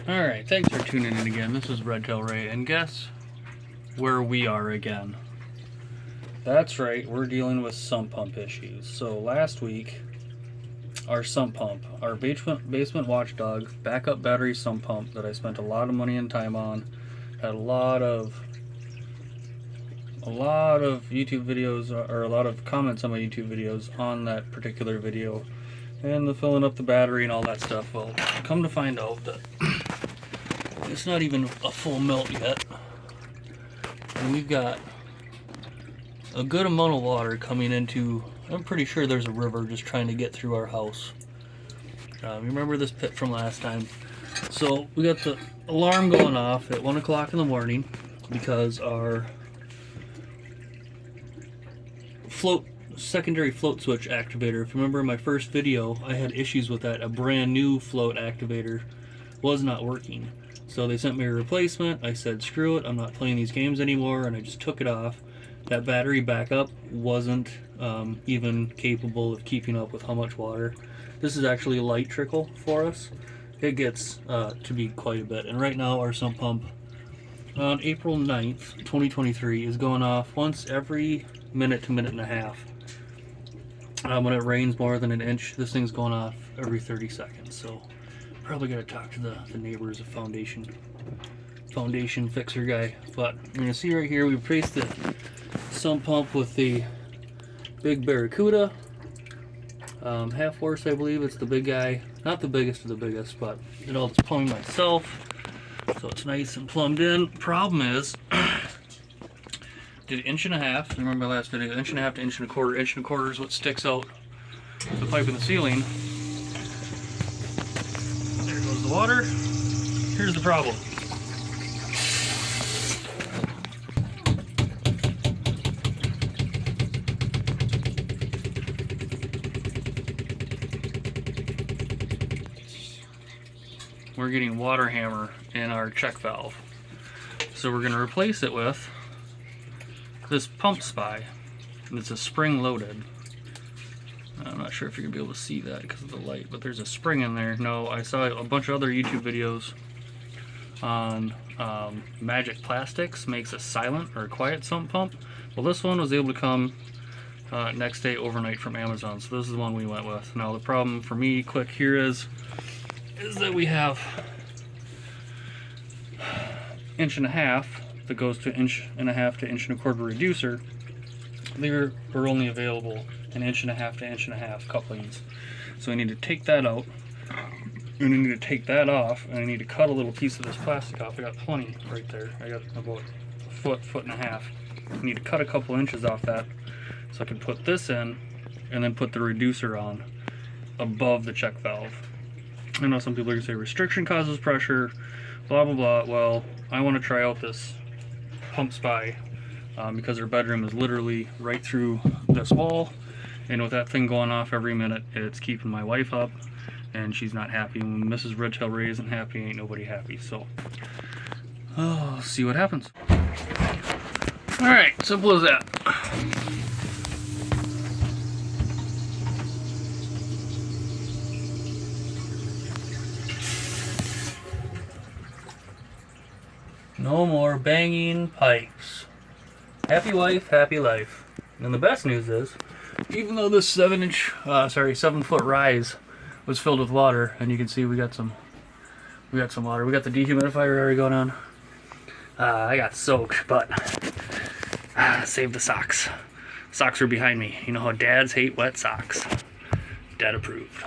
Alright, thanks for tuning in again. This is Redtail Ray, and guess where we are again? That's right, we're dealing with sump pump issues. So last week, our sump pump, our basement watchdog backup battery sump pump that I spent a lot of money and time on, had a lot of YouTube videos, or a lot of comments on my YouTube videos on that particular video, and the filling up the battery and all that stuff. Well, come to find out that it's not even a full melt yet, and we've got a good amount of water coming into, I'm pretty sure there's a river just trying to get through our house. Remember this pit from last time? So we got the alarm going off at 1 o'clock in the morning because our secondary float switch activator, if you remember in my first video, I had issues with that. A brand new float activator was not working. So they sent me a replacement. I said, screw it, I'm not playing these games anymore, and I just took it off. That battery backup wasn't even capable of keeping up with how much water. This is actually a light trickle for us. It gets to be quite a bit. And right now our sump pump on April 9th, 2023 is going off once every minute to minute and a half. When it rains more than an inch, this thing's going off every 30 seconds. So probably gotta talk to the neighbors of foundation fixer guy. But you're gonna see right here we replaced the sump pump with the big Barracuda, half horse, I believe. It's the big guy, not the biggest of the biggest, but it all just plumbing myself, so it's nice and plumbed in. Problem is, did an inch and a half. Remember my last video? Inch and a half to inch and a quarter. Inch and a quarter is what sticks out the pipe in the ceiling. There goes the water. Here's the problem. We're getting water hammer in our check valve. So we're going to replace it with this pump spy. It's a spring loaded. I'm not sure if you're going to be able to see that because of the light, but there's a spring in there. No, I saw a bunch of other YouTube videos on Magic Plastics makes a silent or quiet sump pump. Well, this one was able to come next day overnight from Amazon, so this is the one we went with. Now the problem for me, quick here is that we have inch and a half that goes to inch and a half to inch and a quarter reducer. They're only available an inch and a half to inch and a half couplings. So I need to take that out, and I need to take that off, and I need to cut a little piece of this plastic off. I got plenty right there. I got about a foot and a half. I need to cut a couple inches off that so I can put this in and then put the reducer on above the check valve. I know some people are going to say restriction causes pressure, blah blah blah. Well, I want to try out this pump spy because our bedroom is literally right through this wall, and with that thing going off every minute, it's keeping my wife up, and she's not happy. When Mrs. Redtail Ray isn't happy, ain't nobody happy. So, see what happens. Alright, simple as that. No more banging pipes. Happy wife, happy life. And the best news is, even though this 7 foot rise was filled with water, and you can see we got some water. We got the dehumidifier already going on. I got soaked, but save the socks. Socks are behind me. You know how dads hate wet socks. Dad approved.